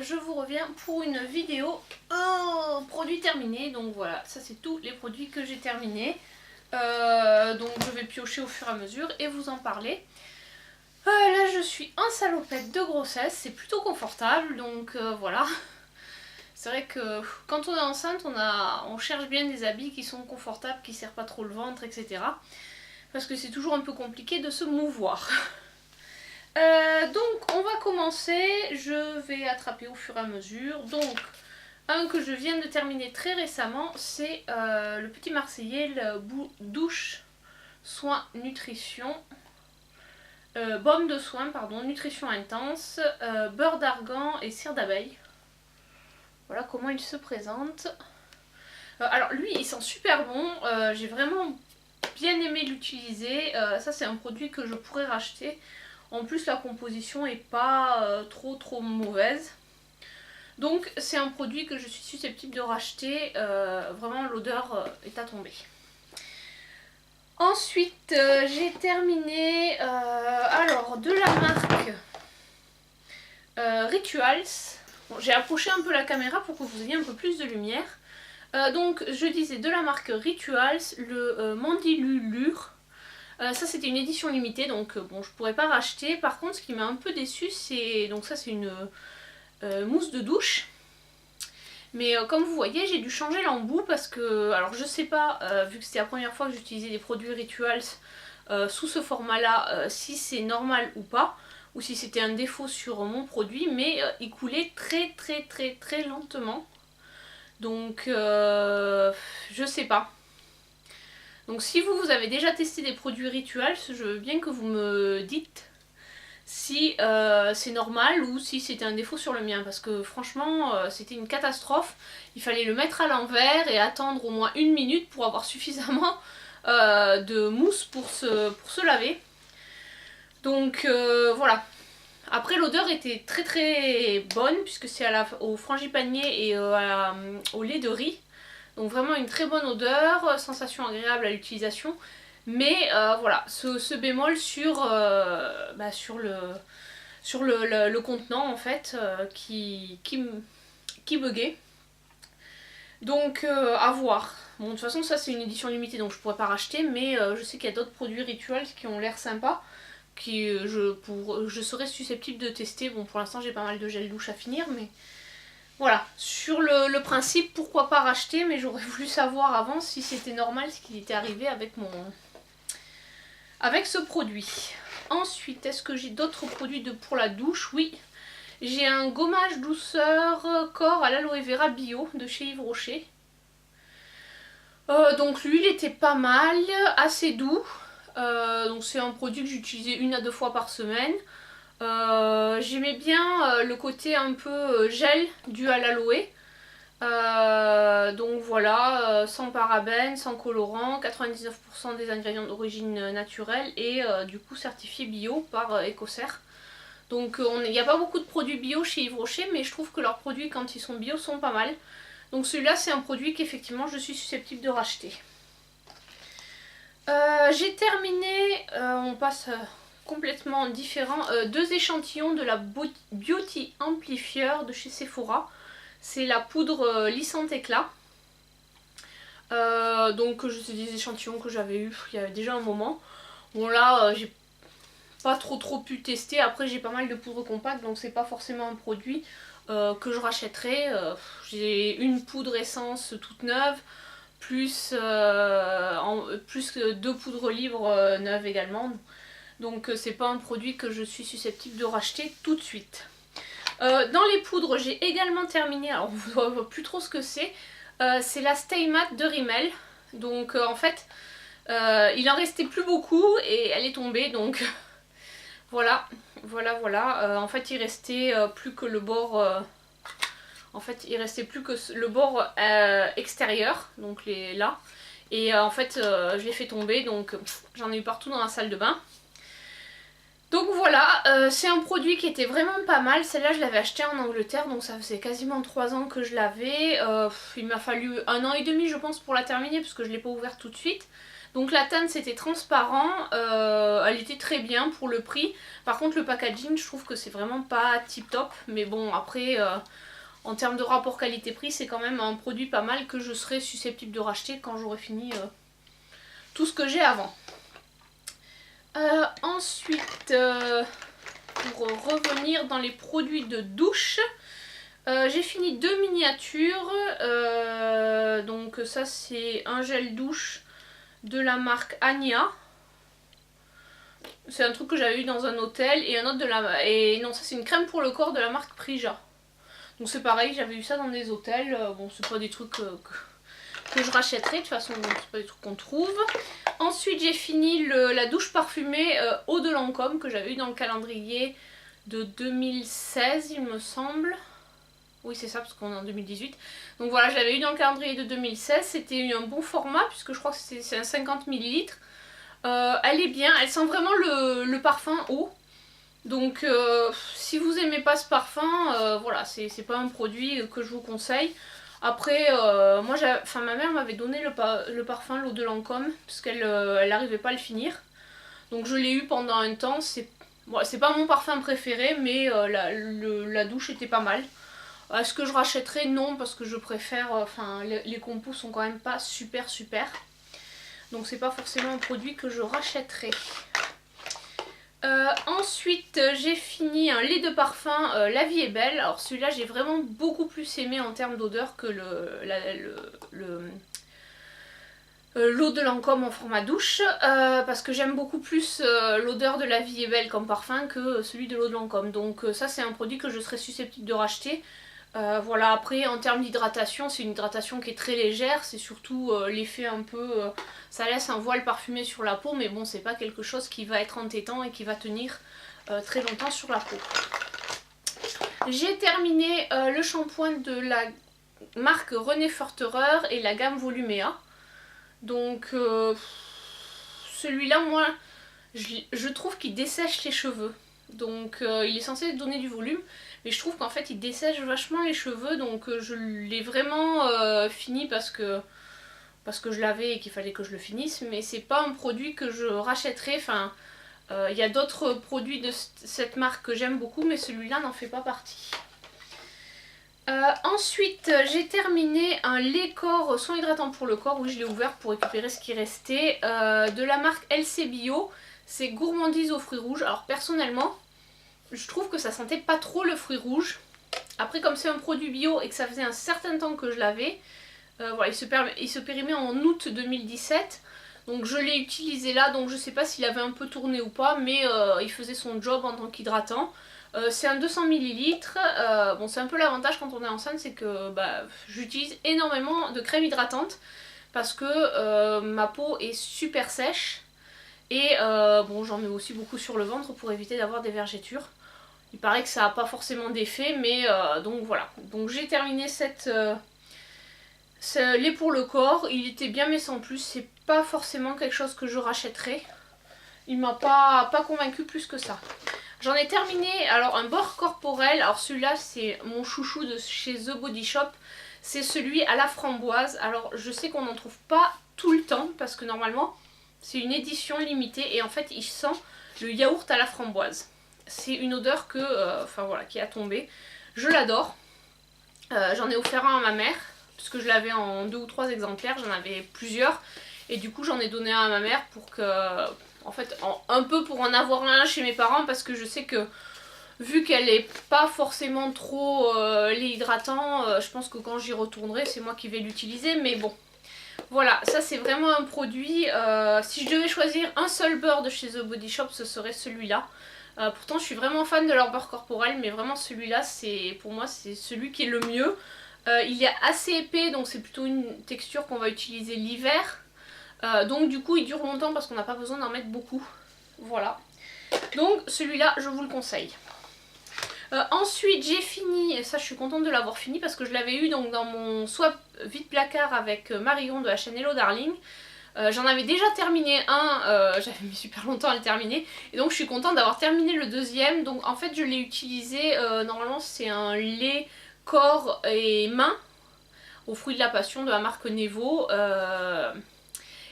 je vous reviens pour une vidéo produits terminés. Donc voilà, ça c'est tous les produits que j'ai terminés. Donc je vais piocher au fur et à mesure et vous en parler. Là je suis en salopette de grossesse, c'est plutôt confortable, donc voilà. C'est vrai que quand on est enceinte, on cherche bien des habits qui sont confortables, qui ne serrent pas trop le ventre, etc. Parce que c'est toujours un peu compliqué de se mouvoir. Donc on va commencer, je vais attraper au fur et à mesure. Donc un que je viens de terminer très récemment, c'est le Petit Marseillais, le douche soin nutrition, baume de soin, pardon, nutrition intense, beurre d'argan et cire d'abeille. Voilà comment il se présente. Alors lui il sent super bon, j'ai vraiment bien aimé l'utiliser. Ça c'est un produit que je pourrais racheter. En plus la composition est pas trop mauvaise. Donc c'est un produit que je suis susceptible de racheter. Vraiment l'odeur est à tomber. Ensuite j'ai terminé alors de la marque Rituals. Bon, j'ai approché un peu la caméra pour que vous ayez un peu plus de lumière. Donc je disais de la marque Rituals, le Mandilulure. Ça c'était une édition limitée, donc bon je pourrais pas racheter. Par contre ce qui m'a un peu déçu c'est, donc ça c'est une mousse de douche. Mais comme vous voyez j'ai dû changer l'embout parce que, alors je sais pas, vu que c'était la première fois que j'utilisais des produits Rituals sous ce format là, si c'est normal ou pas, ou si c'était un défaut sur mon produit, mais il coulait très lentement. Donc je sais pas. Donc si vous avez déjà testé des produits Rituals, je veux bien que vous me dites si c'est normal ou si c'était un défaut sur le mien. Parce que franchement c'était une catastrophe. Il fallait le mettre à l'envers et attendre au moins 1 minute pour avoir suffisamment de mousse pour se laver. Donc voilà. Après l'odeur était très bonne puisque c'est au frangipanier et au lait de riz. Donc vraiment une très bonne odeur, sensation agréable à l'utilisation. Mais voilà, ce bémol sur le contenant en fait qui buguait. Donc à voir. Bon de toute façon ça c'est une édition limitée donc je pourrais pas racheter, mais je sais qu'il y a d'autres produits Rituals qui ont l'air sympas, qui je serais susceptible de tester. Bon pour l'instant j'ai pas mal de gel douche à finir, mais voilà, sur le principe pourquoi pas racheter, mais j'aurais voulu savoir avant si c'était normal ce qui était arrivé avec ce produit. Ensuite, est-ce que j'ai d'autres produits pour la douche? Oui, j'ai un gommage douceur corps à l'aloe vera bio de chez Yves Rocher. Donc lui il était pas mal, assez doux. Donc c'est un produit que j'utilisais 1 à 2 fois par semaine. J'aimais bien le côté un peu gel dû à l'aloe. Donc voilà, sans parabènes, sans colorant, 99% des ingrédients d'origine naturelle et du coup certifié bio par Ecocer. Donc il n'y a pas beaucoup de produits bio chez Yves Rocher, mais je trouve que leurs produits quand ils sont bio sont pas mal. Donc celui-là c'est un produit qu'effectivement je suis susceptible de racheter. J'ai terminé, on passe complètement différent, 2 échantillons de la Beauty Amplifier de chez Sephora. C'est la poudre lissante éclat. Donc c'est des échantillons que j'avais eu il y avait déjà un moment. Bon là j'ai pas trop pu tester. Après j'ai pas mal de poudre compacte, donc c'est pas forcément un produit que je rachèterai. J'ai une poudre essence toute neuve, plus 2 poudres libres neuves également. Donc c'est pas un produit que je suis susceptible de racheter tout de suite. Dans les poudres j'ai également terminé, alors on ne voit plus trop ce que c'est la Stay Matte de Rimmel. Donc en fait il en restait plus beaucoup et elle est tombée, donc voilà. En fait il restait plus que le bord extérieur, donc là, et en fait je l'ai fait tomber, donc j'en ai eu partout dans la salle de bain. Donc voilà, c'est un produit qui était vraiment pas mal. Celle-là je l'avais acheté en Angleterre, donc ça faisait quasiment 3 ans que je l'avais. Il m'a fallu 1 an et demi je pense pour la terminer parce que je l'ai pas ouverte tout de suite. Donc la teinte c'était transparent, elle était très bien pour le prix. Par contre le packaging je trouve que c'est vraiment pas tip top. Mais bon après en termes de rapport qualité-prix c'est quand même un produit pas mal que je serais susceptible de racheter quand j'aurai fini tout ce que j'ai avant. Ensuite, pour revenir dans les produits de douche, j'ai fini 2 miniatures. Donc ça c'est un gel douche de la marque Ania. C'est un truc que j'avais eu dans un hôtel et un autre de la... Et non, ça c'est une crème pour le corps de la marque Prija. Donc c'est pareil, j'avais eu ça dans des hôtels. Bon, c'est pas des trucs que je rachèterai, de toute façon c'est pas des trucs qu'on trouve. Ensuite j'ai fini la douche parfumée eau de Lancôme que j'avais eu dans le calendrier de 2016 il me semble. Oui c'est ça parce qu'on est en 2018. Donc voilà, je l'avais eu dans le calendrier de 2016, c'était un bon format puisque je crois que c'est un 50 ml. Elle est bien, elle sent vraiment le parfum eau. Donc si vous aimez pas ce parfum, voilà, c'est pas un produit que je vous conseille. Après, moi, ma mère m'avait donné le parfum, l'eau de Lancôme, parce qu'elle n'arrivait pas à le finir. Donc je l'ai eu pendant un temps, c'est pas mon parfum préféré, mais la douche était pas mal. Est-ce que je rachèterais? Non, parce que je préfère, les compos sont quand même pas super. Donc c'est pas forcément un produit que je rachèterais. Ensuite j'ai fini un lait de parfum La Vie est Belle. Alors celui-là j'ai vraiment beaucoup plus aimé en termes d'odeur que l'eau de Lancôme en format douche, parce que j'aime beaucoup plus l'odeur de La Vie est Belle comme parfum que celui de l'eau de Lancôme. Donc ça c'est un produit que je serais susceptible de racheter. Voilà, après en termes d'hydratation, c'est une hydratation qui est très légère, c'est surtout l'effet un peu, ça laisse un voile parfumé sur la peau, mais bon c'est pas quelque chose qui va être entêtant et qui va tenir très longtemps sur la peau. J'ai terminé le shampoing de la marque René Forterer et la gamme Volumea. Donc celui-là moi je trouve qu'il dessèche les cheveux. Donc il est censé donner du volume, mais je trouve qu'en fait il dessèche vachement les cheveux. Donc je l'ai vraiment fini parce que je l'avais et qu'il fallait que je le finisse. Mais c'est pas un produit que je rachèterai. Enfin, il y a d'autres produits de cette marque que j'aime beaucoup, mais celui-là n'en fait pas partie. Ensuite j'ai terminé un lait corps soin hydratant pour le corps. Oui, je l'ai ouvert pour récupérer ce qui restait, de la marque LC Bio. C'est gourmandise aux fruits rouges. Alors personnellement je trouve que ça sentait pas trop le fruit rouge. Après comme c'est un produit bio et que ça faisait un certain temps que je l'avais, voilà, il se périmait en août 2017. Donc je l'ai utilisé là, donc je sais pas s'il avait un peu tourné ou pas, mais il faisait son job en tant qu'hydratant. C'est un 200 ml. Bon, c'est un peu l'avantage quand on est enceinte, c'est que j'utilise énormément de crème hydratante parce que ma peau est super sèche. Et bon, j'en mets aussi beaucoup sur le ventre pour éviter d'avoir des vergetures. Il paraît que ça n'a pas forcément d'effet, mais donc voilà. Donc j'ai terminé ce lait pour le corps. Il était bien mais sans plus. C'est pas forcément quelque chose que je rachèterais. Il m'a pas convaincu plus que ça. J'en ai terminé alors un beurre corporel. Alors celui-là c'est mon chouchou de chez The Body Shop. C'est celui à la framboise. Alors je sais qu'on n'en trouve pas tout le temps parce que normalement c'est une édition limitée. Et en fait il sent le yaourt à la framboise. C'est une odeur qui a tombé. Je l'adore. J'en ai offert un à ma mère puisque je l'avais en 2 ou 3 exemplaires. J'en avais plusieurs. Et du coup j'en ai donné un à ma mère pour que... En fait, un peu pour en avoir un chez mes parents parce que je sais que vu qu'elle est pas forcément trop lait hydratant, je pense que quand j'y retournerai, c'est moi qui vais l'utiliser. Mais bon, voilà, ça c'est vraiment un produit. Si je devais choisir un seul beurre de chez The Body Shop, ce serait celui-là. Pourtant, je suis vraiment fan de leur beurre corporel, mais vraiment celui-là, pour moi, c'est celui qui est le mieux. Il est assez épais, donc c'est plutôt une texture qu'on va utiliser l'hiver. Donc du coup il dure longtemps parce qu'on n'a pas besoin d'en mettre beaucoup. Voilà. Donc celui-là je vous le conseille. Ensuite j'ai fini, et ça je suis contente de l'avoir fini parce que je l'avais eu donc dans mon swap vide placard avec Marion de la chaîne Hello Darling. J'en avais déjà terminé un, j'avais mis super longtemps à le terminer, et donc je suis contente d'avoir terminé le deuxième. Donc en fait je l'ai utilisé, normalement c'est un lait corps et main aux fruits de la passion de la marque Nevo.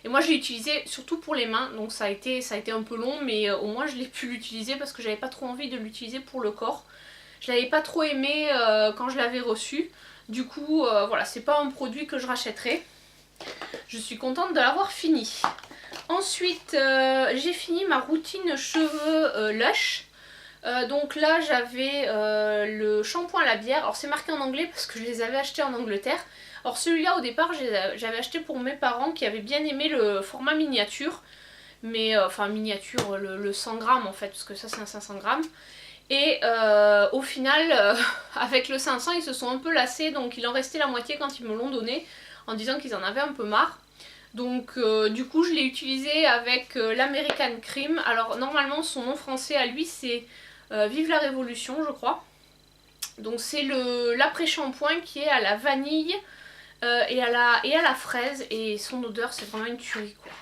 Et moi je l'ai utilisé surtout pour les mains, donc ça a été un peu long, mais au moins je l'ai pu l'utiliser parce que j'avais pas trop envie de l'utiliser pour le corps. Je l'avais pas trop aimé quand je l'avais reçu, du coup voilà, c'est pas un produit que je rachèterai. Je suis contente de l'avoir fini. Ensuite, j'ai fini ma routine cheveux Lush. Donc là, j'avais le shampoing à la bière. Alors c'est marqué en anglais parce que je les avais achetés en Angleterre. Alors celui-là, au départ, j'avais acheté pour mes parents qui avaient bien aimé le format miniature. Mais, enfin miniature, le 100 grammes en fait, parce que ça c'est un 500 grammes. Et au final, avec le 500, ils se sont un peu lassés, donc il en restait la moitié quand ils me l'ont donné, en disant qu'ils en avaient un peu marre. Donc du coup je l'ai utilisé avec l'American Cream. Alors normalement son nom français à lui c'est Vive la Révolution je crois. Donc c'est l'après-shampoing qui est à la vanille et à la fraise, et son odeur c'est vraiment une tuerie quoi.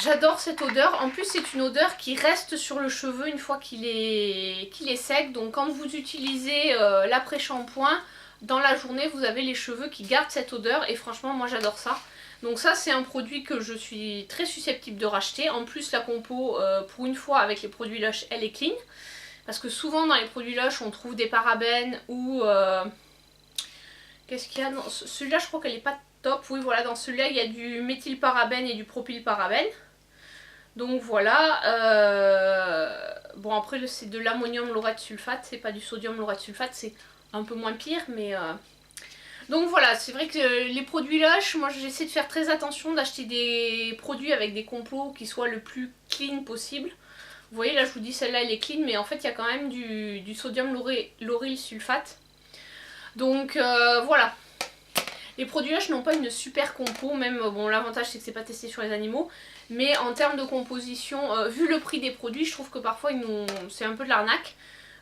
J'adore cette odeur, en plus c'est une odeur qui reste sur le cheveu une fois qu'il est sec, donc quand vous utilisez l'après-shampoing, dans la journée vous avez les cheveux qui gardent cette odeur, et franchement moi j'adore ça. Donc ça c'est un produit que je suis très susceptible de racheter. En plus la compo pour une fois avec les produits Lush elle est clean, parce que souvent dans les produits Lush on trouve des parabènes ou... qu'est-ce qu'il y a dans celui-là, je crois qu'elle est pas top. Oui voilà, dans celui-là il y a du méthylparabène et du propylparabène. Donc voilà, bon après c'est de l'ammonium laureth sulfate, c'est pas du sodium laureth sulfate, c'est un peu moins pire, mais... Donc voilà, c'est vrai que les produits Lush, moi j'essaie de faire très attention d'acheter des produits avec des compos qui soient le plus clean possible. Vous voyez là je vous dis celle-là elle est clean, mais en fait il y a quand même du sodium lauryl sulfate. Donc voilà. Les produits Lush n'ont pas une super compo, même bon l'avantage c'est que c'est pas testé sur les animaux, mais en termes de composition, vu le prix des produits, je trouve que parfois c'est un peu de l'arnaque.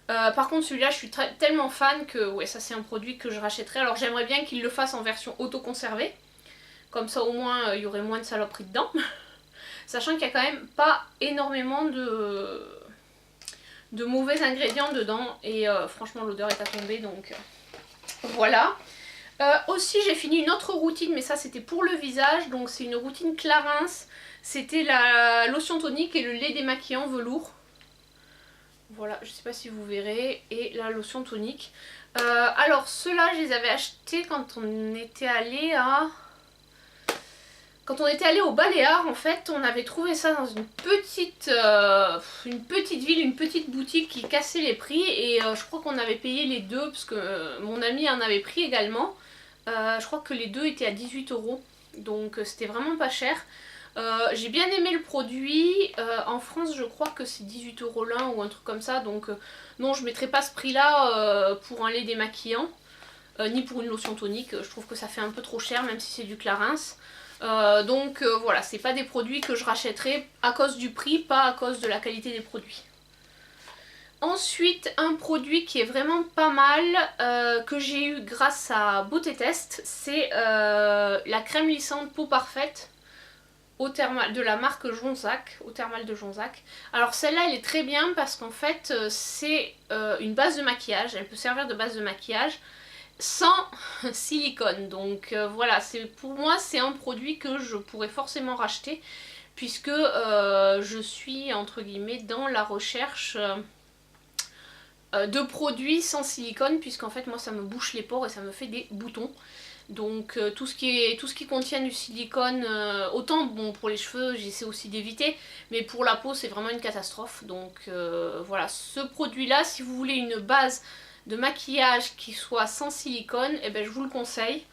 Par contre celui-là je suis tellement fan que ouais ça c'est un produit que je rachèterai. Alors j'aimerais bien qu'ils le fassent en version auto-conservée, comme ça au moins il y aurait moins de saloperies dedans. Sachant qu'il y a quand même pas énormément de mauvais ingrédients dedans, et franchement l'odeur est à tomber, donc voilà. Aussi j'ai fini une autre routine, mais ça c'était pour le visage, donc c'est une routine Clarins. C'était la lotion tonique et le lait démaquillant velours. Voilà, je sais pas si vous verrez, et la lotion tonique. Alors ceux-là je les avais achetés quand on était allé à... Quand on était allé au Baléares, en fait, on avait trouvé ça dans une petite ville, une petite boutique qui cassait les prix, et je crois qu'on avait payé les deux, parce que mon ami en avait pris également. Je crois que les deux étaient à 18 €, donc c'était vraiment pas cher. J'ai bien aimé le produit. En France je crois que c'est 18 € l'un ou un truc comme ça, donc non je mettrai pas ce prix là pour un lait démaquillant, ni pour une lotion tonique. Je trouve que ça fait un peu trop cher même si c'est du Clarins. Donc voilà, c'est pas des produits que je rachèterai à cause du prix, pas à cause de la qualité des produits. Ensuite, un produit qui est vraiment pas mal, que j'ai eu grâce à Beauté Test, c'est la crème lissante peau parfaite de la marque Jonzac, au thermal de Jonzac. Alors celle-là elle est très bien parce qu'en fait c'est une base de maquillage, elle peut servir de base de maquillage sans silicone. Donc voilà, pour moi c'est un produit que je pourrais forcément racheter, puisque je suis entre guillemets dans la recherche de produits sans silicone, puisqu'en fait moi ça me bouche les pores et ça me fait des boutons. Donc tout ce qui contient du silicone, autant bon pour les cheveux j'essaie aussi d'éviter, mais pour la peau c'est vraiment une catastrophe. Donc voilà, ce produit là, si vous voulez une base de maquillage qui soit sans silicone, eh ben, je vous le conseille.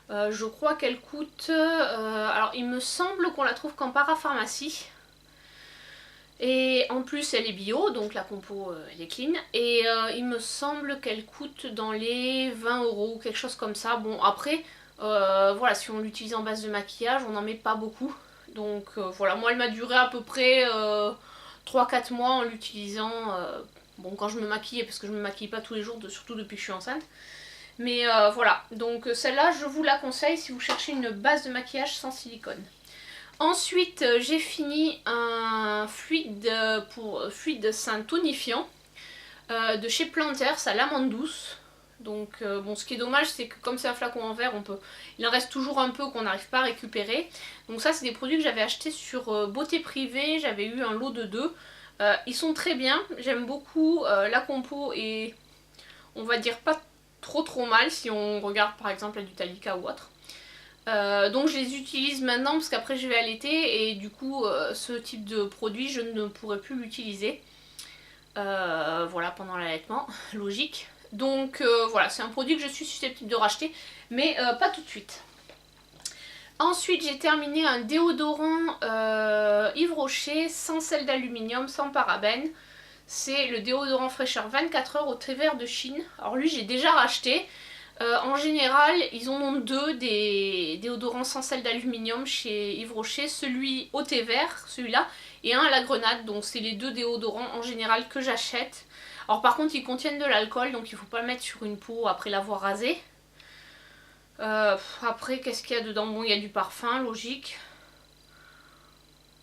Je crois qu'elle coûte... alors il me semble qu'on la trouve qu'en parapharmacie. Et en plus elle est bio, donc la compo elle est clean. Et il me semble qu'elle coûte dans les 20 € ou quelque chose comme ça. Bon après, voilà, si on l'utilise en base de maquillage, on n'en met pas beaucoup. Donc voilà, moi elle m'a duré à peu près 3-4 mois en l'utilisant. Bon, quand je me maquille, parce que je me maquille pas tous les jours, surtout depuis que je suis enceinte. Mais voilà, donc celle-là je vous la conseille si vous cherchez une base de maquillage sans silicone. Ensuite j'ai fini un fluide sein tonifiant de chez Planters à l'amande douce. Donc bon, ce qui est dommage c'est que comme c'est un flacon en verre, il en reste toujours un peu qu'on n'arrive pas à récupérer. Donc ça c'est des produits que j'avais achetés sur Beauté Privée, j'avais eu un lot de 2. Ils sont très bien, j'aime beaucoup la compo et on va dire pas trop mal si on regarde par exemple la Dutalika ou autre. Donc je les utilise maintenant parce qu'après je vais allaiter et du coup ce type de produit je ne pourrai plus l'utiliser. Voilà, pendant l'allaitement, logique. Donc voilà, c'est un produit que je suis susceptible de racheter, mais pas tout de suite. Ensuite j'ai terminé un déodorant Yves Rocher sans sel d'aluminium, sans parabènes. C'est le déodorant fraîcheur 24 heures au thé vert de Chine. Alors lui j'ai déjà racheté. En général ils en ont 2 des déodorants sans sel d'aluminium chez Yves Rocher. Celui au thé vert, celui-là, et un à la grenade. Donc c'est les 2 déodorants en général que j'achète. Alors par contre ils contiennent de l'alcool, donc il ne faut pas le mettre sur une peau après l'avoir rasé. Après qu'est-ce qu'il y a dedans? Bon, il y a du parfum, logique.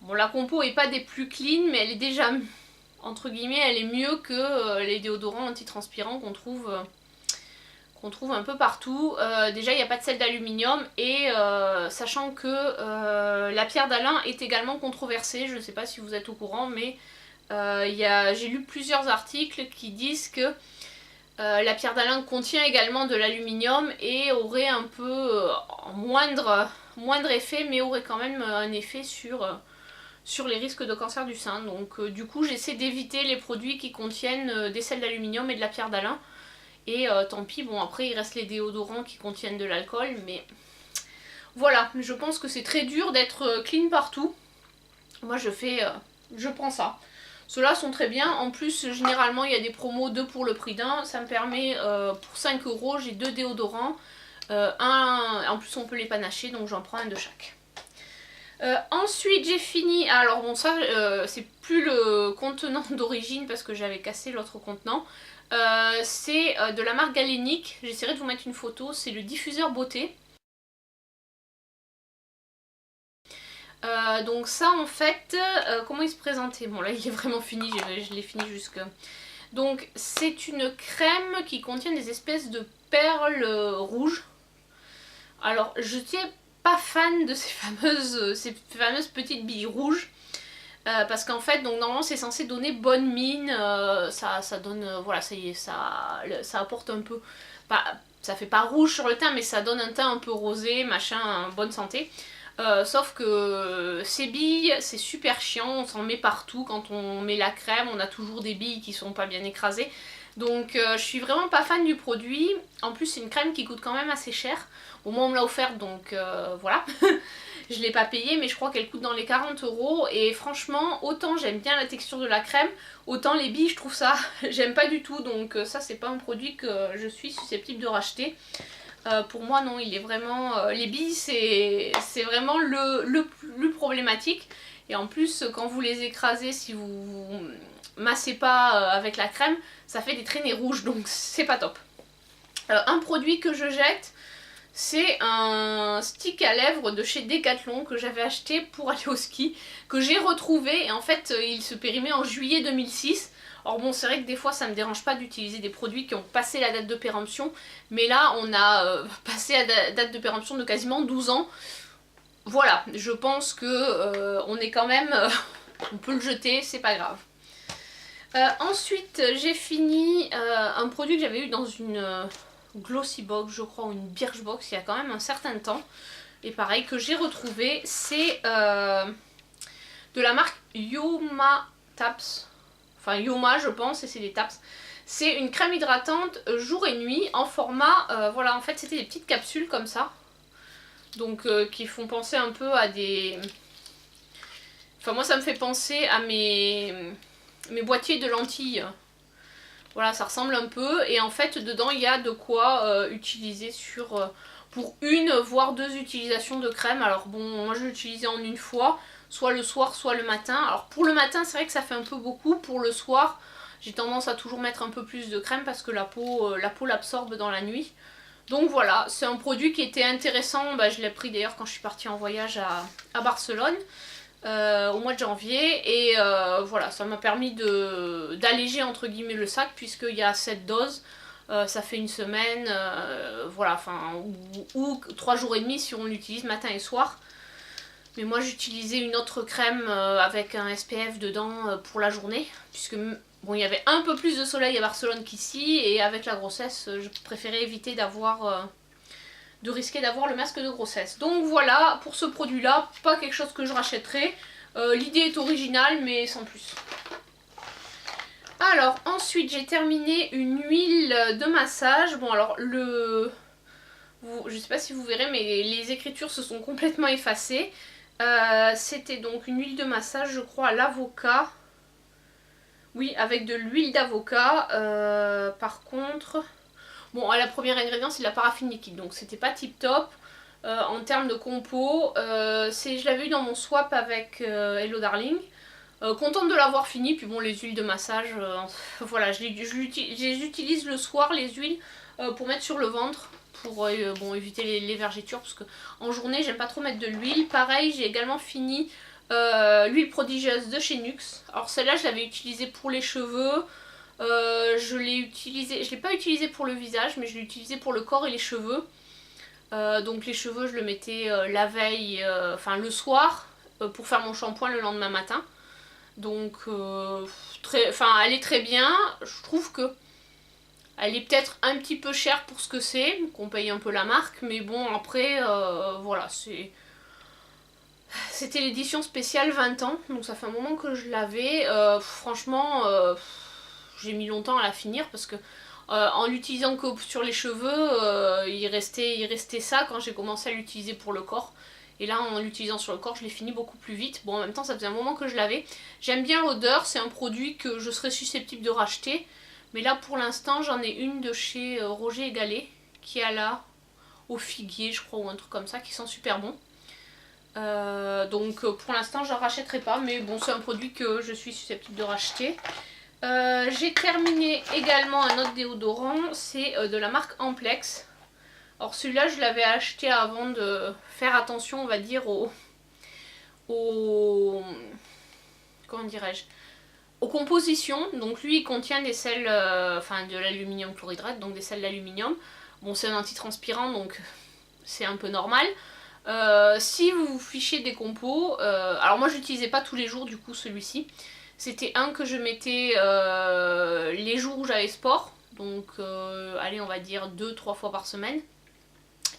Bon, la compo est pas des plus clean, mais elle est déjà, entre guillemets, elle est mieux que les déodorants antitranspirants qu'on trouve un peu partout. Déjà il n'y a pas de sel d'aluminium et sachant que la pierre d'Alain est également controversée, je ne sais pas si vous êtes au courant, mais j'ai lu plusieurs articles qui disent que la pierre d'Alain contient également de l'aluminium et aurait un peu moindre effet, mais aurait quand même un effet sur les risques de cancer du sein. Donc du coup j'essaie d'éviter les produits qui contiennent des sels d'aluminium et de la pierre d'Alain. Et tant pis, bon après il reste les déodorants qui contiennent de l'alcool, mais voilà, je pense que c'est très dur d'être clean partout. Moi je prends ça. Ceux-là sont très bien, en plus généralement il y a des promos 2 pour le prix d'un, ça me permet pour 5 €, j'ai 2 déodorants, en plus on peut les panacher donc j'en prends un de chaque. Ensuite j'ai fini, alors bon ça c'est plus le contenant d'origine parce que j'avais cassé l'autre contenant. C'est de la marque Galénic, j'essaierai de vous mettre une photo, c'est le diffuseur beauté. Donc ça en fait, comment il se présentait? Bon là il est vraiment fini, je l'ai fini jusque... Donc c'est une crème qui contient des espèces de perles rouges. Alors je suis pas fan de ces fameuses petites billes rouges. Parce qu'en fait, donc normalement c'est censé donner bonne mine, ça donne, voilà, ça apporte un peu, ça fait pas rouge sur le teint, mais ça donne un teint un peu rosé, machin, bonne santé. Sauf que ces billes, c'est super chiant, on s'en met partout, quand on met la crème, on a toujours des billes qui sont pas bien écrasées. Donc je suis vraiment pas fan du produit, en plus c'est une crème qui coûte quand même assez cher. Au moins on me l'a offerte donc voilà. Je l'ai pas payée mais je crois qu'elle coûte dans les 40 € et franchement autant j'aime bien la texture de la crème, autant les billes je trouve ça, j'aime pas du tout, donc ça c'est pas un produit que je suis susceptible de racheter. Pour moi non, il est vraiment, les billes c'est vraiment le plus problématique et en plus quand vous les écrasez, si vous massez pas avec la crème, ça fait des traînées rouges donc c'est pas top. Un produit que je jette, c'est un stick à lèvres de chez Decathlon que j'avais acheté pour aller au ski, que j'ai retrouvé et en fait il se périmait en juillet 2006. Alors bon c'est vrai que des fois ça me dérange pas d'utiliser des produits qui ont passé la date de péremption, mais là on a passé la date de péremption de quasiment 12 ans. Voilà, je pense que on est quand même, on peut le jeter, c'est pas grave. Ensuite j'ai fini un produit que j'avais eu dans une Glossy Box je crois, ou une Birchbox il y a quand même un certain temps. Et pareil que j'ai retrouvé, c'est de la marque Yoma Taps. Enfin Yoma je pense et c'est des Taps. C'est une crème hydratante jour et nuit en format, voilà en fait c'était des petites capsules comme ça. Donc qui font penser un peu à des... Enfin moi ça me fait penser à mes boîtiers de lentilles. Voilà ça ressemble un peu et en fait dedans il y a de quoi utiliser pour une voire 2 utilisations de crème. Alors bon moi je l'utilisais en une fois, soit le soir soit le matin. Alors pour le matin c'est vrai que ça fait un peu beaucoup, pour le soir j'ai tendance à toujours mettre un peu plus de crème parce que la peau l'absorbe dans la nuit. Donc voilà, c'est un produit qui était intéressant, bah, je l'ai pris d'ailleurs quand je suis partie en voyage à Barcelone au mois de janvier et voilà, ça m'a permis d'alléger entre guillemets le sac puisqu'il y a 7 doses, ça fait une semaine, voilà, enfin, ou 3 jours et demi si on l'utilise matin et soir. Mais moi j'utilisais une autre crème avec un SPF dedans pour la journée, puisque bon, il y avait un peu plus de soleil à Barcelone qu'ici, et avec la grossesse, je préférais éviter de risquer d'avoir le masque de grossesse. Donc voilà, pour ce produit-là, pas quelque chose que je rachèterai. L'idée est originale, mais sans plus. Alors, ensuite, j'ai terminé une huile de massage. Bon, alors, je sais pas si vous verrez, mais les écritures se sont complètement effacées. C'était donc une huile de massage, je crois, à l'avocat. Oui, avec de l'huile d'avocat. Par contre, bon, la première ingrédient, c'est de la paraffine liquide, donc c'était pas tip top. En termes de compo, je l'avais eu dans mon swap avec Hello Darling. Contente de l'avoir fini, puis bon, les huiles de massage, voilà, j'utilise le soir les huiles pour mettre sur le ventre, pour bon, éviter les vergetures, parce que en journée, j'aime pas trop mettre de l'huile. Pareil, j'ai également fini l'huile prodigieuse de chez Nuxe. Alors celle-là, je l'avais utilisée pour les cheveux. Je l'ai pas utilisée pour le visage, mais je l'ai utilisée pour le corps et les cheveux. Donc les cheveux, je le mettais la veille, enfin le soir, pour faire mon shampoing le lendemain matin. Donc, elle est très bien. Je trouve que elle est peut-être un petit peu chère pour ce que c'est, qu'on paye un peu la marque, mais bon, après, voilà, c'était l'édition spéciale 20 ans, donc ça fait un moment que je l'avais. Franchement, j'ai mis longtemps à la finir parce que en l'utilisant que sur les cheveux, il restait ça quand j'ai commencé à l'utiliser pour le corps. Et là, en l'utilisant sur le corps, je l'ai fini beaucoup plus vite. Bon, en même temps, ça faisait un moment que je l'avais. J'aime bien l'odeur, c'est un produit que je serais susceptible de racheter. Mais là, pour l'instant, j'en ai une de chez Roger et Gallet, qui est là, au figuier, je crois, ou un truc comme ça, qui sent super bon. Donc, pour l'instant, je ne rachèterai pas. Mais bon, c'est un produit que je suis susceptible de racheter. J'ai terminé également un autre déodorant, c'est de la marque Amplex. Alors celui-là, je l'avais acheté avant de faire attention, on va dire, comment dirais-je, aux compositions. Donc lui, il contient des sels, enfin de l'aluminium chlorhydrate, donc des sels d'aluminium. Bon, c'est un antitranspirant, donc c'est un peu normal. Si vous vous fichez des compos, alors moi je l'utilisais pas tous les jours du coup celui-ci. C'était un que je mettais les jours où j'avais sport, donc allez on va dire 2-3 fois par semaine.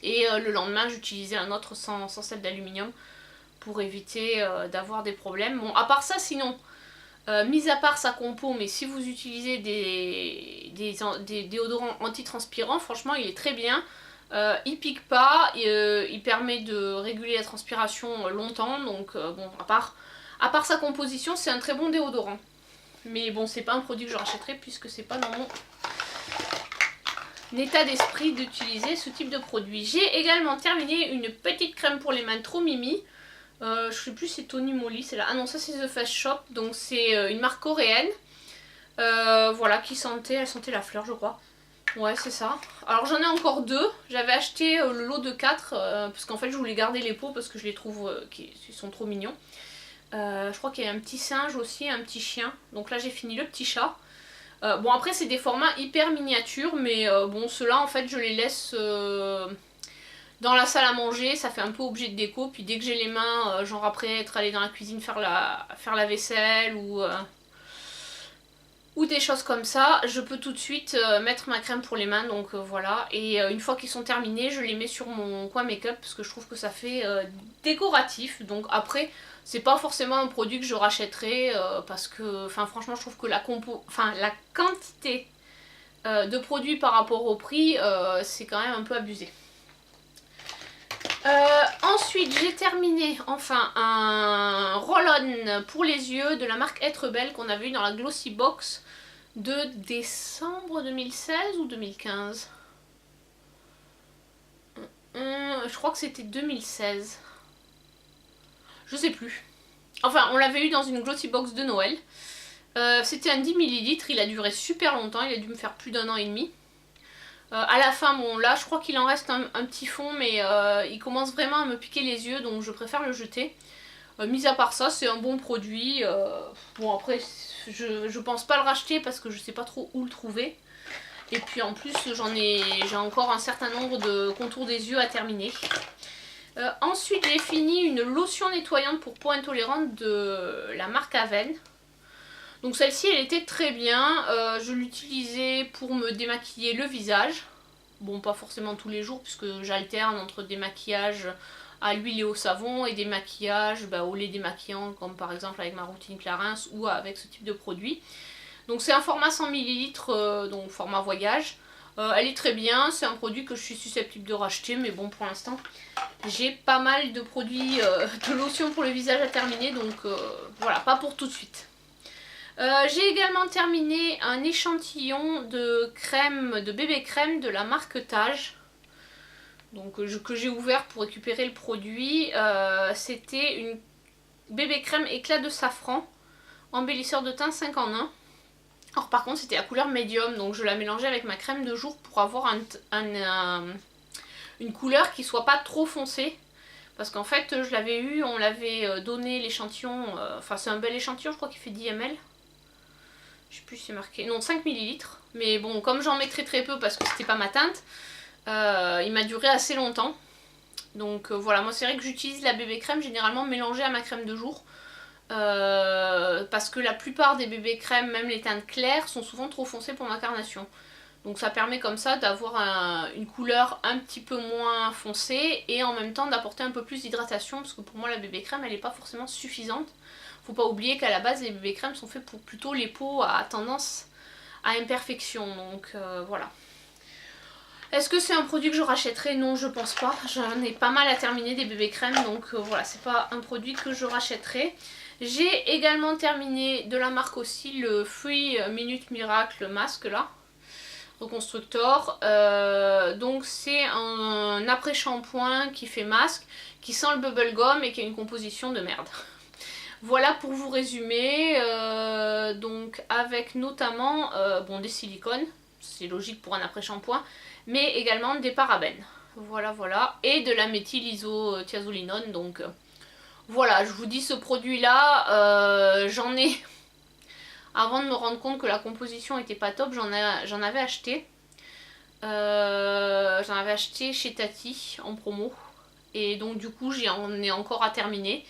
Et le lendemain j'utilisais un autre sans sel d'aluminium pour éviter d'avoir des problèmes. Bon, à part ça sinon, mis à part sa compo, mais si vous utilisez des déodorants antitranspirants, franchement il est très bien. Il pique pas, il permet de réguler la transpiration longtemps, donc bon, à part sa composition, c'est un très bon déodorant. Mais bon, c'est pas un produit que je rachèterai puisque c'est pas dans mon état d'esprit d'utiliser ce type de produit. J'ai également terminé une petite crème pour les mains Trop Mimi. Je sais plus si c'est Tony Moly, c'est là. Ah non, ça c'est The Face Shop, donc c'est une marque coréenne. Voilà, elle sentait la fleur, je crois. Ouais, c'est ça. Alors j'en ai encore deux. J'avais acheté le lot de 4 parce qu'en fait je voulais garder les pots parce que je les trouve qui sont trop mignons. Je crois qu'il y a un petit singe aussi, un petit chien. Donc là j'ai fini le petit chat. Bon après c'est des formats hyper miniatures, mais bon ceux-là en fait je les laisse dans la salle à manger, ça fait un peu objet de déco. Puis dès que j'ai les mains, genre après être allé dans la cuisine faire la vaisselle ou des choses comme ça, je peux tout de suite mettre ma crème pour les mains, donc voilà. Et une fois qu'ils sont terminés, je les mets sur mon coin make-up parce que je trouve que ça fait décoratif. Donc après, c'est pas forcément un produit que je rachèterai parce que, enfin franchement, je trouve que la quantité de produits par rapport au prix, c'est quand même un peu abusé. Ensuite j'ai terminé enfin un roll-on pour les yeux de la marque Être Belle qu'on avait eu dans la Glossy Box de décembre 2016 ou 2015. Je crois que c'était 2016. Je sais plus. Enfin on l'avait eu dans une Glossy Box de Noël. C'était un 10 ml, il a duré super longtemps, il a dû me faire plus d'1 an et demi. À la fin, bon là je crois qu'il en reste un petit fond, mais il commence vraiment à me piquer les yeux, donc je préfère le jeter. Mis à part ça, c'est un bon produit. Bon après, je pense pas le racheter parce que je sais pas trop où le trouver. Et puis en plus, j'ai encore un certain nombre de contours des yeux à terminer. Ensuite, j'ai fini une lotion nettoyante pour peau intolérante de la marque Aven. Donc celle-ci, elle était très bien. Je l'utilisais pour me démaquiller le visage. Bon, pas forcément tous les jours puisque j'alterne entre des maquillages à l'huile et au savon et des maquillages au lait démaquillant, comme par exemple avec ma routine Clarins ou avec ce type de produit. Donc c'est un format 100 ml, donc format voyage. Elle est très bien, c'est un produit que je suis susceptible de racheter, mais bon pour l'instant j'ai pas mal de produits de lotion pour le visage à terminer, donc voilà, pas pour tout de suite. J'ai également terminé un échantillon de crème, de bébé crème de la marque Tage. Donc que j'ai ouvert pour récupérer le produit. C'était une bébé crème éclat de safran, embellisseur de teint 5 en 1. Alors par contre c'était la couleur médium, donc je la mélangeais avec ma crème de jour pour avoir une couleur qui soit pas trop foncée. Parce qu'en fait je l'avais eu, on l'avait donné l'échantillon, enfin c'est un bel échantillon, je crois qu'il fait 10 ml. Je sais plus si c'est marqué, non 5 ml. Mais bon, comme j'en mets très peu parce que c'était pas ma teinte, il m'a duré assez longtemps. Donc voilà, moi c'est vrai que j'utilise la bébé crème généralement mélangée à ma crème de jour. Parce que la plupart des bébés crèmes, même les teintes claires, sont souvent trop foncées pour ma carnation. Donc ça permet comme ça d'avoir une couleur un petit peu moins foncée et en même temps d'apporter un peu plus d'hydratation, parce que pour moi la bébé crème elle n'est pas forcément suffisante. Faut pas oublier qu'à la base les bébés crèmes sont faits pour plutôt les peaux à tendance à imperfection, donc voilà. Est-ce que c'est un produit que je rachèterai? Non, je pense pas. J'en ai pas mal à terminer des bébés crèmes, donc voilà, c'est pas un produit que je rachèterai. J'ai également terminé de la marque aussi le Free Minute Miracle masque là, Reconstructor. Donc c'est un après-shampoing qui fait masque, qui sent le bubblegum et qui a une composition de merde. Voilà pour vous résumer, donc avec notamment des silicones, c'est logique pour un après-shampoing, mais également des parabènes. Voilà, et de la méthyl-isothiazolinone, donc voilà, je vous dis ce produit-là, j'en ai, avant de me rendre compte que la composition était pas top, j'en avais acheté. J'en avais acheté chez Tati en promo, et donc du coup j'en ai encore à terminer.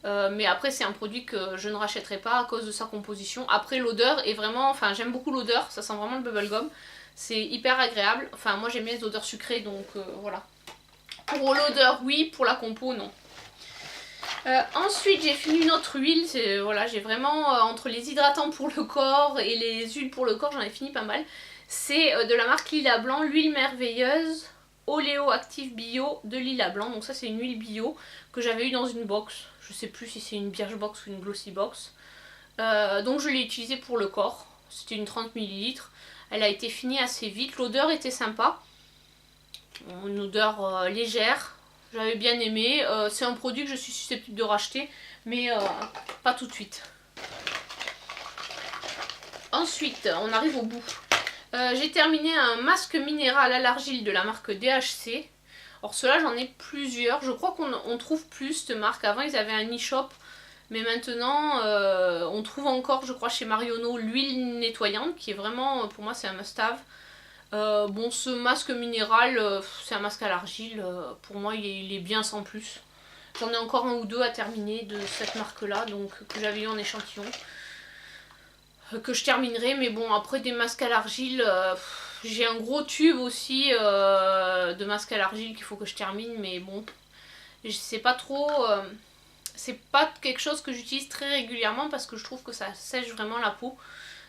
Mais après c'est un produit que je ne rachèterai pas à cause de sa composition. Après l'odeur est vraiment, enfin j'aime beaucoup l'odeur, ça sent vraiment le bubblegum. C'est hyper agréable, enfin moi j'aime bien les odeurs sucrées donc voilà. Pour l'odeur oui, pour la compo non. Ensuite j'ai fini une autre huile, voilà, j'ai vraiment entre les hydratants pour le corps et les huiles pour le corps j'en ai fini pas mal. C'est de la marque Lila Blanc, l'huile merveilleuse Oléo Active Bio de Lila Blanc. Donc ça c'est une huile bio que j'avais eu dans une box. Je sais plus si c'est une Birchbox ou une Glossy Box. Donc je l'ai utilisée pour le corps. C'était une 30 ml. Elle a été finie assez vite. L'odeur était sympa. Une odeur légère. J'avais bien aimé. C'est un produit que je suis susceptible de racheter. Mais pas tout de suite. Ensuite, on arrive au bout. J'ai terminé un masque minéral à l'argile de la marque DHC. Alors ceux-là j'en ai plusieurs, je crois qu'on trouve plus cette marque. Avant ils avaient un e-shop, mais maintenant on trouve encore je crois chez Marionneau l'huile nettoyante qui est vraiment, pour moi c'est un must-have. Bon ce masque minéral c'est un masque à l'argile, pour moi il est bien sans plus. J'en ai encore un ou deux à terminer de cette marque là, donc que j'avais eu en échantillon. Que je terminerai, mais bon après des masques à l'argile, j'ai un gros tube aussi de masque à l'argile qu'il faut que je termine, mais bon c'est pas trop, c'est pas quelque chose que j'utilise très régulièrement parce que je trouve que ça sèche vraiment la peau.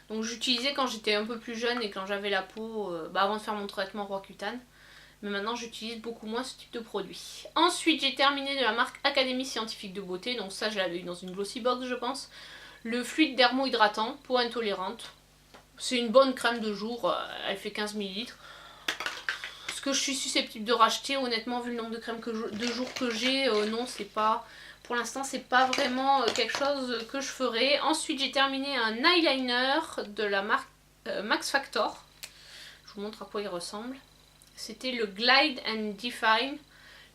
Donc j'utilisais quand j'étais un peu plus jeune et quand j'avais la peau, avant de faire mon traitement Roaccutane, mais maintenant j'utilise beaucoup moins ce type de produit. Ensuite j'ai terminé de la marque Académie Scientifique de Beauté, donc ça je l'avais eu dans une Glossy Box je pense. Le fluide dermo-hydratant, peau intolérante. C'est une bonne crème de jour, elle fait 15 ml. Ce que je suis susceptible de racheter, honnêtement, vu le nombre de crèmes de jour que j'ai, non, c'est pas... Pour l'instant, c'est pas vraiment quelque chose que je ferai. Ensuite, j'ai terminé un eyeliner de la marque Max Factor. Je vous montre à quoi il ressemble. C'était le Glide and Define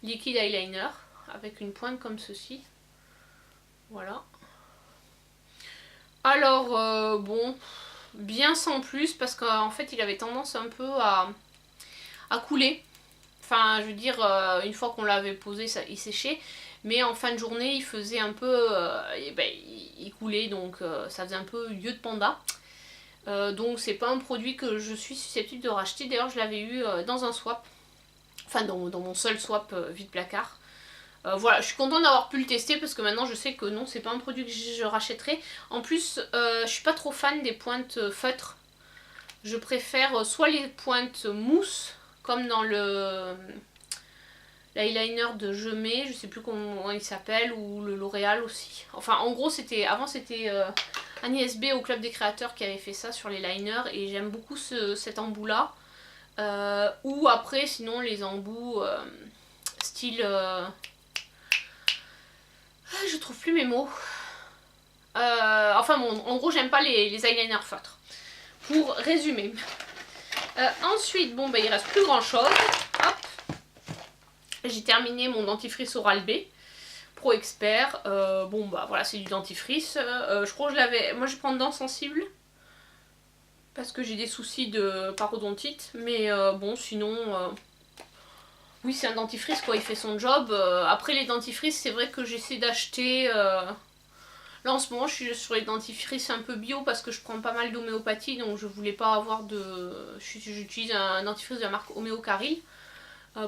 Liquid Eyeliner avec une pointe comme ceci. Voilà. Alors, bon, bien sans plus parce qu'en fait il avait tendance un peu à couler. Enfin, je veux dire, une fois qu'on l'avait posé, ça, il séchait. Mais en fin de journée, il faisait un peu... il coulait, donc ça faisait un peu yeux de panda. Donc c'est pas un produit que je suis susceptible de racheter. D'ailleurs, je l'avais eu dans un swap. Enfin, dans mon seul swap vide placard. Voilà, je suis contente d'avoir pu le tester parce que maintenant je sais que non, c'est pas un produit que je rachèterai. En plus, je suis pas trop fan des pointes feutres. Je préfère soit les pointes mousse, comme dans l'eyeliner de Je Mets, je sais plus comment il s'appelle, ou le L'Oréal aussi. Enfin, en gros, avant c'était Agnès B au Club des Créateurs qui avait fait ça sur les liners et j'aime beaucoup cet embout là. Ou après, sinon, les embouts style... je trouve plus mes mots. Enfin bon, en gros, j'aime pas les eyeliners feutres. Pour résumer. Ensuite, bon, bah, il reste plus grand chose. Hop. J'ai terminé mon dentifrice Oral B Pro Expert. Bon, bah voilà, c'est du dentifrice. Je crois que je l'avais. Moi, je prends dents sensibles parce que j'ai des soucis de parodontite. Mais bon, sinon. Oui, c'est un dentifrice, quoi. Il fait son job. Après, les dentifrices, c'est vrai que j'essaie d'acheter. Là en ce moment je suis sur les dentifrices un peu bio parce que je prends pas mal d'homéopathie, donc je voulais pas avoir de... J'utilise un dentifrice de la marque Homéocaril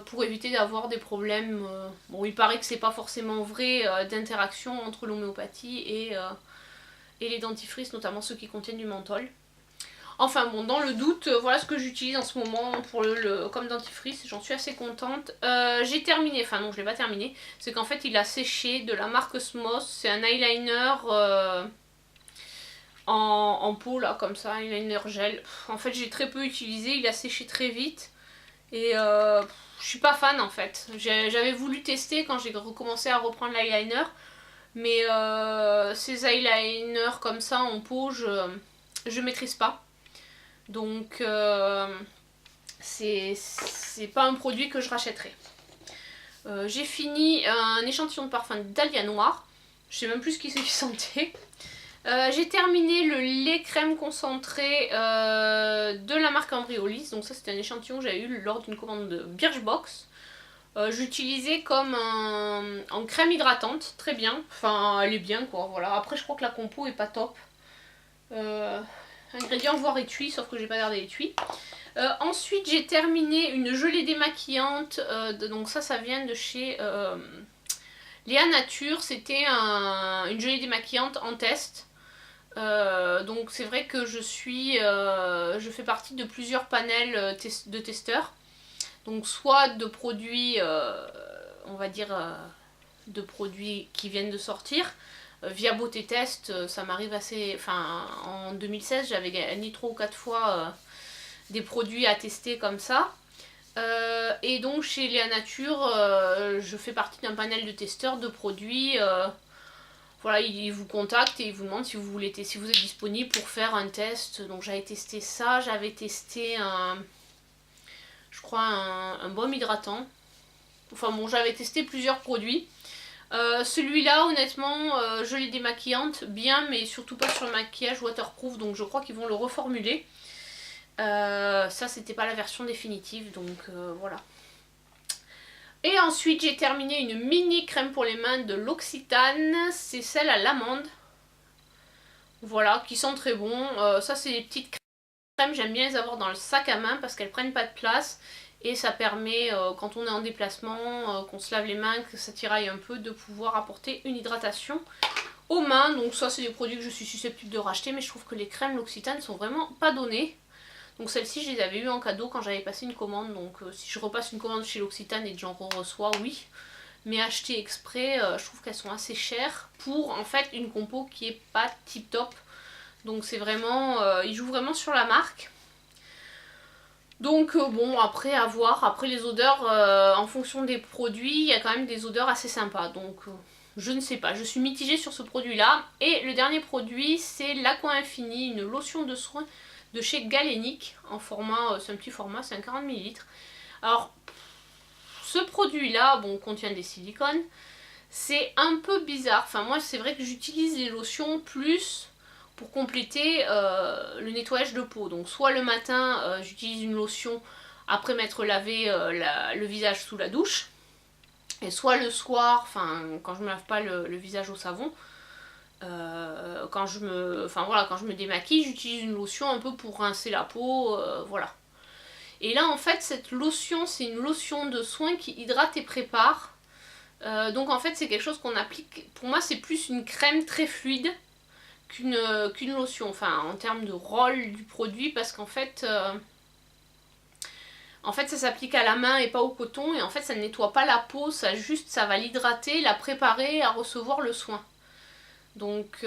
pour éviter d'avoir des problèmes. Bon, il paraît que c'est pas forcément vrai d'interaction entre l'homéopathie et les dentifrices, notamment ceux qui contiennent du menthol. Enfin bon, dans le doute, voilà ce que j'utilise en ce moment pour comme dentifrice, j'en suis assez contente. J'ai terminé, enfin non, je l'ai pas terminé, c'est qu'en fait il a séché de la marque Smos, c'est un eyeliner en peau là, comme ça, eyeliner gel. En fait j'ai très peu utilisé, il a séché très vite et je suis pas fan en fait. J'avais voulu tester quand j'ai recommencé à reprendre l'eyeliner, mais ces eyeliners comme ça en peau, je maîtrise pas. Donc c'est pas un produit que je rachèterai. J'ai fini un échantillon de parfum d'Alia Noir. Je sais même plus ce qu'il sentait. J'ai terminé le lait crème concentré de la marque Embryolisse. Donc ça c'était un échantillon que j'avais eu lors d'une commande de Birchbox. J'utilisais comme en crème hydratante, très bien. Enfin elle est bien quoi, voilà. Après je crois que la compo est pas top. Ingrédients voire étui, sauf que j'ai pas gardé l'étui. Ensuite j'ai terminé une gelée démaquillante, donc ça vient de chez Léa Nature, c'était une gelée démaquillante en test. Donc c'est vrai que je fais partie de plusieurs panels de testeurs. Donc soit de produits, on va dire, de produits qui viennent de sortir. Via Beauté Test, ça m'arrive assez... Enfin, en 2016, j'avais gagné 3 ou 4 fois des produits à tester comme ça. Et donc, chez Léa Nature, je fais partie d'un panel de testeurs de produits. Voilà, ils vous contactent et ils vous demandent si vous voulez si vous êtes disponible pour faire un test. Donc, j'avais testé ça. J'avais testé je crois, un baume hydratant. Enfin bon, j'avais testé plusieurs produits. Celui-là, honnêtement, je l'ai démaquillante, bien, mais surtout pas sur le maquillage waterproof, donc je crois qu'ils vont le reformuler. Ça, c'était pas la version définitive, donc voilà. Et ensuite, j'ai terminé une mini crème pour les mains de l'Occitane, c'est celle à l'amande. Voilà, qui sent très bon. Ça, c'est des petites crèmes, j'aime bien les avoir dans le sac à main parce qu'elles prennent pas de place. Et ça permet, quand on est en déplacement, qu'on se lave les mains, que ça tiraille un peu, de pouvoir apporter une hydratation aux mains. Donc ça, c'est des produits que je suis susceptible de racheter, mais je trouve que les crèmes L'Occitane sont vraiment pas données. Donc celles-ci, je les avais eues en cadeau quand j'avais passé une commande. Donc si je repasse une commande chez L'Occitane et que j'en reçois, oui. Mais acheter exprès, je trouve qu'elles sont assez chères pour, en fait, une compo qui est pas tip top. Donc c'est vraiment, ils jouent vraiment sur la marque. Donc bon, après à voir, après les odeurs, en fonction des produits, il y a quand même des odeurs assez sympas, donc je ne sais pas, je suis mitigée sur ce produit là. Et le dernier produit, c'est l'Aqua Infini, une lotion de soin de chez Galénic, en format, c'est un petit format, c'est un 40 ml. Alors, ce produit-là, bon, contient des silicones. C'est un peu bizarre. Enfin, moi, c'est vrai que j'utilise les lotions plus pour compléter le nettoyage de peau. Donc, soit le matin, j'utilise une lotion après m'être lavé le visage sous la douche. Et soit le soir, enfin, quand je me lave pas le visage au savon, quand je me démaquille, j'utilise une lotion un peu pour rincer la peau, voilà. Et là, en fait, cette lotion, c'est une lotion de soin qui hydrate et prépare. Donc en fait, c'est quelque chose qu'on applique. Pour moi, c'est plus une crème très fluide qu'une lotion. Enfin, en termes de rôle du produit, parce qu'en fait, ça s'applique à la main et pas au coton. Et en fait, ça ne nettoie pas la peau. Ça va l'hydrater, la préparer à recevoir le soin. Donc,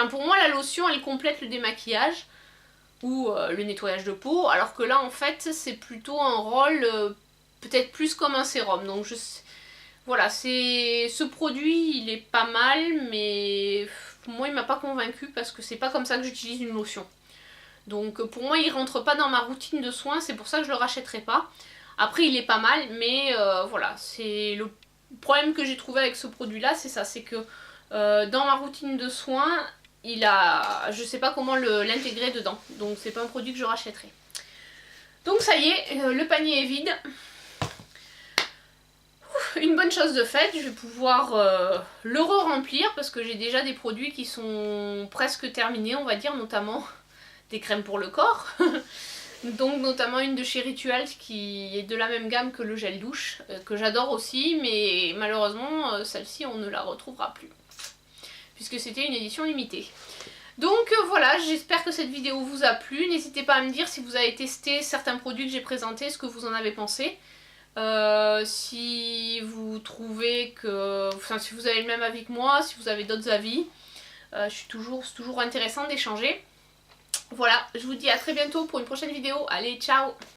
pour moi, la lotion, elle complète le démaquillage ou le nettoyage de peau, alors que là, en fait, c'est plutôt un rôle peut-être plus comme un sérum. Donc, voilà, ce produit, il est pas mal, mais pour moi, il m'a pas convaincu parce que c'est pas comme ça que j'utilise une lotion. Donc, pour moi, il rentre pas dans ma routine de soins, c'est pour ça que je le rachèterai pas. Après, il est pas mal, mais voilà, c'est le problème que j'ai trouvé avec ce produit-là, c'est ça, c'est que dans ma routine de soins, je sais pas comment l'intégrer dedans, donc c'est pas un produit que je rachèterai. Donc ça y est, le panier est vide. Une bonne chose de faite, je vais pouvoir le re-remplir parce que j'ai déjà des produits qui sont presque terminés, on va dire, notamment des crèmes pour le corps. Donc notamment une de chez Rituals qui est de la même gamme que le gel douche, que j'adore aussi, mais malheureusement celle-ci on ne la retrouvera plus, puisque c'était une édition limitée. Donc voilà, j'espère que cette vidéo vous a plu. N'hésitez pas à me dire si vous avez testé certains produits que j'ai présentés, ce que vous en avez pensé. Si vous trouvez que... Enfin, si vous avez le même avis que moi, si vous avez d'autres avis, c'est toujours intéressant d'échanger. Voilà, je vous dis à très bientôt pour une prochaine vidéo. Allez, ciao!